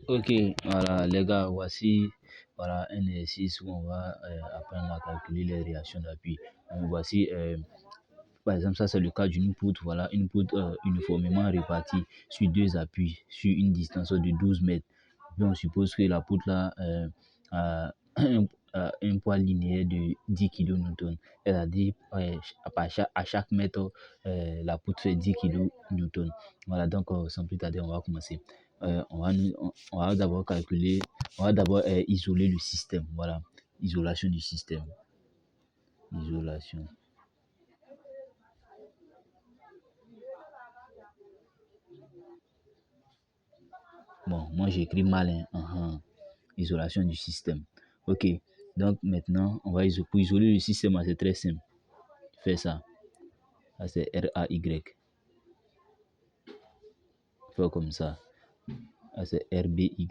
Ok, voilà les gars, voici voilà, un exercice où on va apprendre à calculer les réactions d'appui. Donc, voici, par exemple, ça c'est le cas d'une poutre, voilà, une poutre uniformément répartie sur deux appuis sur une distance de 12 mètres. Puis on suppose que la poutre là a un poids linéaire de 10 kN. C'est-à-dire, à chaque mètre, la poutre fait 10 kN. Voilà, donc sans plus tarder, on va commencer. On va d'abord calculer, on va d'abord isoler le système. Voilà, isolation du système. Isolation. Bon, moi j'écris mal, hein. Isolation du système. Ok, donc maintenant, pour isoler le système, c'est très simple. Fais ça. Ça c'est RAY. Fais comme ça. Ça c'est RBY.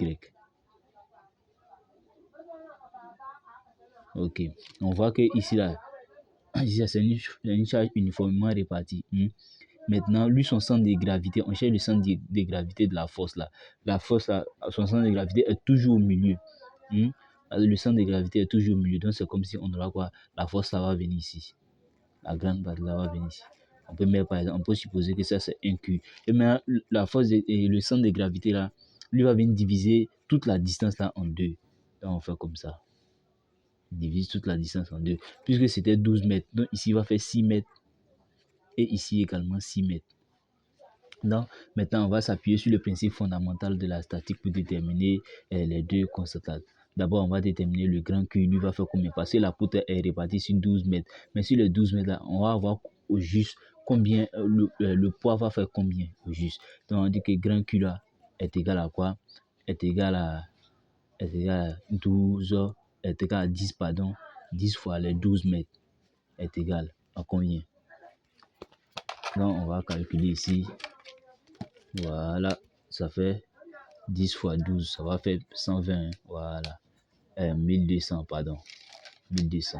Ok, on voit que ici là, c'est une charge uniformément répartie. Maintenant, lui, son centre de gravité, on cherche le centre de gravité de la force là. La force là, son centre de gravité est toujours au milieu. Le centre de gravité est toujours au milieu. Donc, c'est comme si on aura quoi? La force là va venir ici. La grande partie là va venir ici. On peut mettre par exemple, on peut supposer que ça c'est un Q. Et maintenant, la force et le centre de gravité là, lui va venir diviser toute la distance là en deux. Donc, on fait comme ça. Il divise toute la distance en deux. Puisque c'était 12 mètres. Donc, ici, il va faire 6 mètres. Et ici également 6 mètres. Donc, maintenant, on va s'appuyer sur le principe fondamental de la statique pour déterminer les deux constantes. D'abord, on va déterminer le grand Q, lui va faire combien? Parce que la poutre est répartie sur 12 mètres. Mais sur les 12 mètres là, on va avoir au juste combien, le poids va faire combien au juste. Donc, on dit que grand Q là est égal à quoi? Est égal à 12, est égal à 10, pardon. 10 fois les 12 mètres est égal à combien? Donc, on va calculer ici. Voilà, ça fait 10 fois 12, ça va faire 120. Voilà, 1200, pardon. 1200.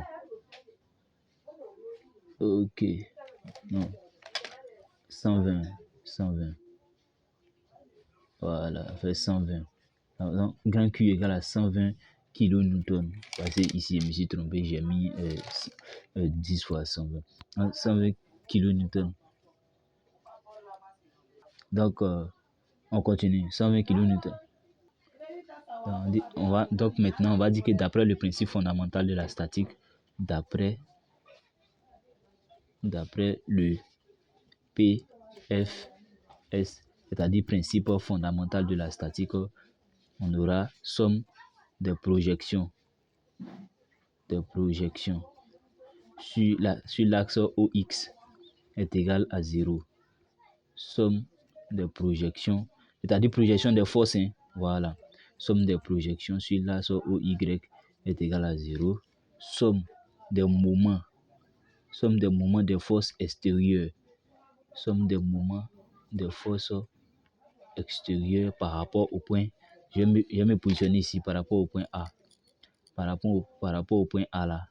Ok, non, 120. 120. Voilà, ça fait 120. Donc, grand Q égale à 120 kN. Parce que ici, je me suis trompé, j'ai mis 10 fois 120. Donc, 120 kN. Donc, on continue. 120 kN. Donc maintenant, on va dire que d'après le principe fondamental de la statique, d'après le PFS, c'est-à-dire principe fondamental de la statique, on aura somme des projections sur l'axe OX est égal à 0. Somme des projections, c'est-à-dire projection des forces, hein, voilà. Somme des projections sur l'axe OY est égal à 0. Somme des moments des forces extérieures. Somme des moments des forces extérieures par rapport au point. Je vais me positionner ici par rapport au point A. Par rapport au point A là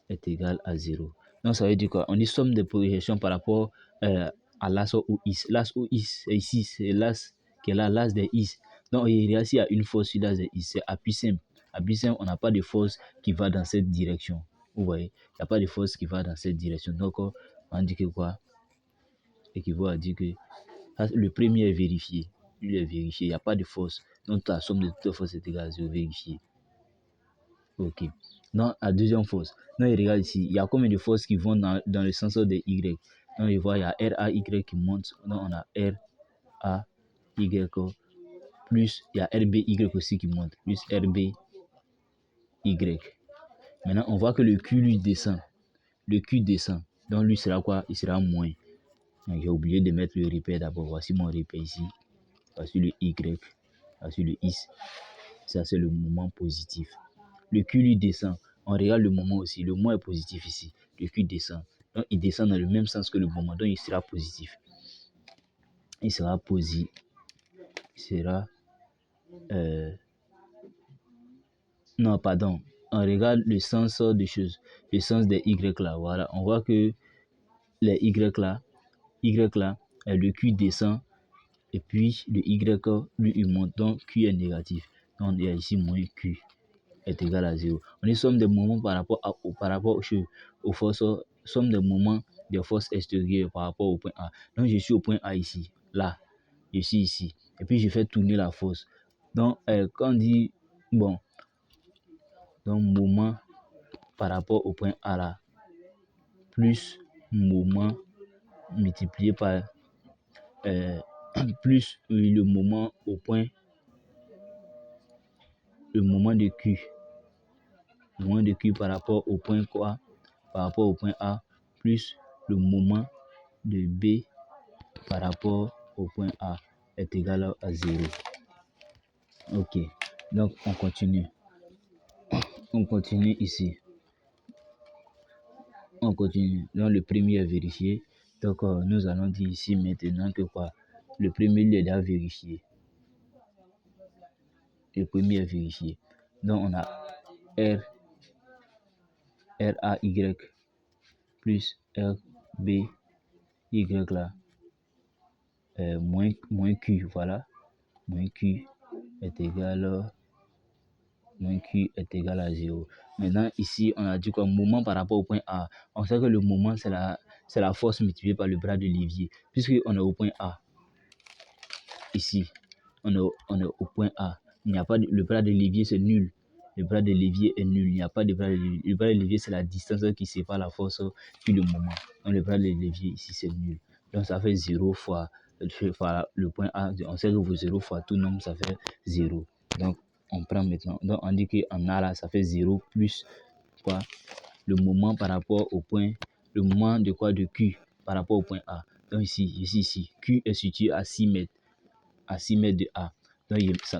est égal à 0. Donc ça veut dire quoi? On dit somme des projections par rapport à l'axe OX. L'axe OX est ici, c'est l'axe qui est là, l'axe des X. Donc il y a une force sur l'axe des X, c'est appui simple. Appui simple, on n'a pas de force qui va dans cette direction. Vous voyez, il n'y a pas de force qui va dans cette direction. Donc on dit que quoi? Équivaut à dire que le premier est vérifié. Lui est vérifié, il n'y a pas de force. Donc la somme de toutes les forces est égale à 0, vérifié. Ok. Donc la deuxième force. Donc il regarde ici, il y a combien de forces qui vont dans le sens de Y. Donc il voit, il y a RAY qui monte. Donc on a RAY plus, il y a RBY aussi qui monte, plus RBY. Maintenant on voit que le Q lui descend. Le Q descend. Donc lui sera quoi? Il sera moins. J'ai oublié de mettre le repère d'abord. Voici mon repère ici. Voici le Y. Voici le X. Ça, c'est le moment positif. Le Q lui descend. On regarde le moment aussi. Le moment est positif ici. Le Q descend. Donc, il descend dans le même sens que le moment. Donc, il sera positif. Il sera positif. Il sera... Non, pardon. On regarde le sens des choses. Le sens des Y là. Voilà. On voit que les Y là, le Q descend Et puis le Y, lui, il monte. Donc Q est négatif. Donc il y a ici moins Q est égal à 0. On dit somme des moments par rapport aux forces, somme des moments des forces extérieures par rapport au point A. Donc je suis au point A ici, là, je suis ici. Et puis je fais tourner la force. Donc quand on dit, bon, donc moment par rapport au point A là, plus moment multiplié par plus le moment au point, le moment de Q. Le moment de Q par rapport au point quoi? Par rapport au point A, plus le moment de B par rapport au point A est égal à 0. Ok, donc on continue. On continue ici. On continue. Donc le premier est vérifié. Donc nous allons dire ici maintenant que quoi? Le premier il est déjà vérifié. Le premier est vérifié. Donc on a R, RAY plus RBY là, moins Q, voilà. Moins Q est égal moins Q est égal à 0. Maintenant, ici, on a dit quoi? Moment par rapport au point A. On sait que le moment, c'est la force multipliée par le bras de levier. Puisqu'on est au point A. Ici, on est au point A. Il n'y a pas le bras de levier, c'est nul. Le bras de levier est nul. Il n'y a pas de bras de levier. Le bras de levier, c'est la distance qui sépare la force puis le moment. Donc, le bras de levier ici, c'est nul. Donc, ça fait 0 fois le point A. On sait que vous 0 fois tout nombre, ça fait 0. Donc, on prend maintenant. Donc, on dit qu'en A là, ça fait 0 plus quoi? Le moment par rapport au point. Le moment de quoi? De Q par rapport au point A. Donc, ici. Q est situé à 6 mètres. À 6 mètres de A.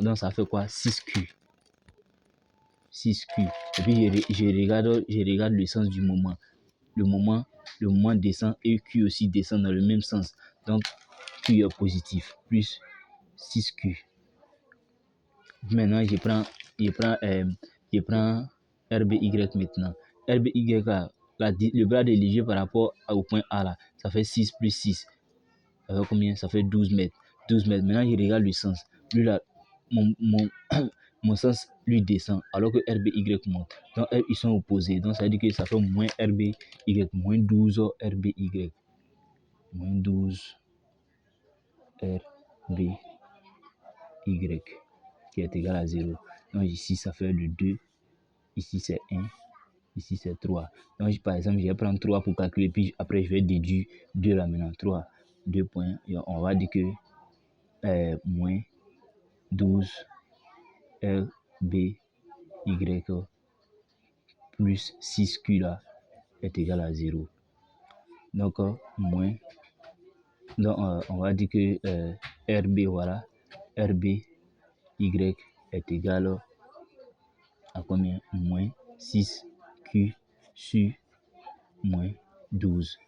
Donc, ça fait quoi? 6Q. 6Q. Et puis, je regarde le sens du moment. Le moment descend et Q aussi descend dans le même sens. Donc, Q est positif. Plus 6Q. Maintenant, je prends RBY maintenant. RBY, le bras de léger par rapport au point A, là, ça fait 6 plus 6. Ça fait combien? Ça fait 12 mètres. 12 mètres. Maintenant, je regarde le sens. Lui, là, mon sens lui descend alors que RBY monte. Donc, ils sont opposés. Donc, ça veut dire que ça fait moins RBY, moins 12 RBY. Moins 12 RBY qui est égal à 0. Donc, ici, ça fait le 2. Ici, c'est 1. Ici, c'est 3. Donc, par exemple, je vais prendre 3 pour calculer. Puis, après, je vais déduire 2 là maintenant. 3. 2 points. Et on va dire que moins 12 RBY plus 6Q là est égal à 0. Donc, moins. Donc, on va dire que RB, voilà. RBY est égal à combien? Moins 6Q sur moins 12.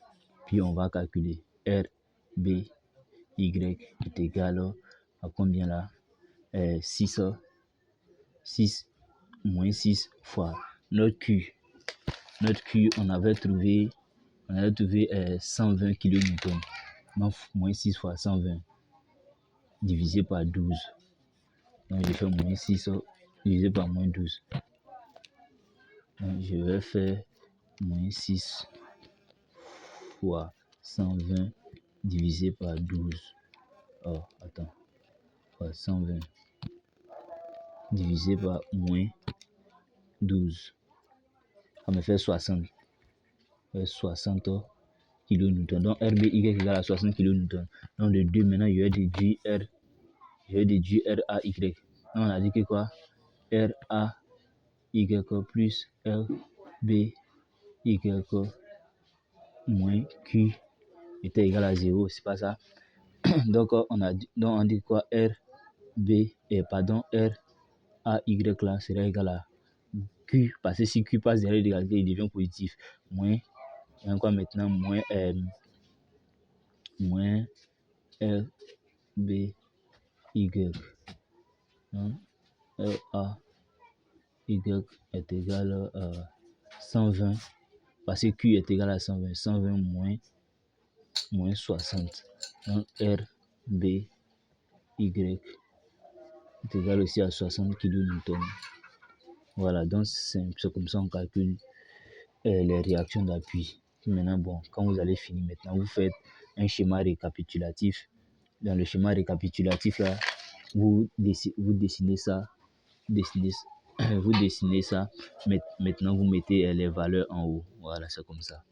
Puis, on va calculer RBY est égal à combien là? 6 moins 6 fois notre Q. Notre Q, on avait trouvé 120 kN. Donc, moins 6 fois 120 divisé par 12. Donc, je fais moins 6 divisé par moins 12. Donc, je vais faire moins 6 fois 120 divisé par 12. Oh, attends. Fois 120 divisé par moins 12. Ça me fait 60. 60 kN. Donc, RBY est égal à 60 kN. Donc, de 2, maintenant, je vais déduire R. Je vais déduire RAY. Donc, on a dit que quoi? RAY plus RBY moins Q était égal à 0. C'est pas ça? Donc, on dit quoi? RAY là sera égal à Q. Parce que si Q passe derrière l'égalité, il devient positif. Moins, quoi maintenant? Moins RBY. Donc, RAY est égal à 120. Parce que Q est égal à 120. 120 moins 60. Donc, RBY Y est égal aussi à 60 kN. Voilà, donc c'est comme ça on calcule les réactions d'appui. Maintenant, bon, quand vous allez finir, maintenant, vous faites un schéma récapitulatif. Dans le schéma récapitulatif, là, vous dessinez ça, dessinez, vous dessinez ça. Maintenant, vous mettez les valeurs en haut. Voilà, c'est comme ça.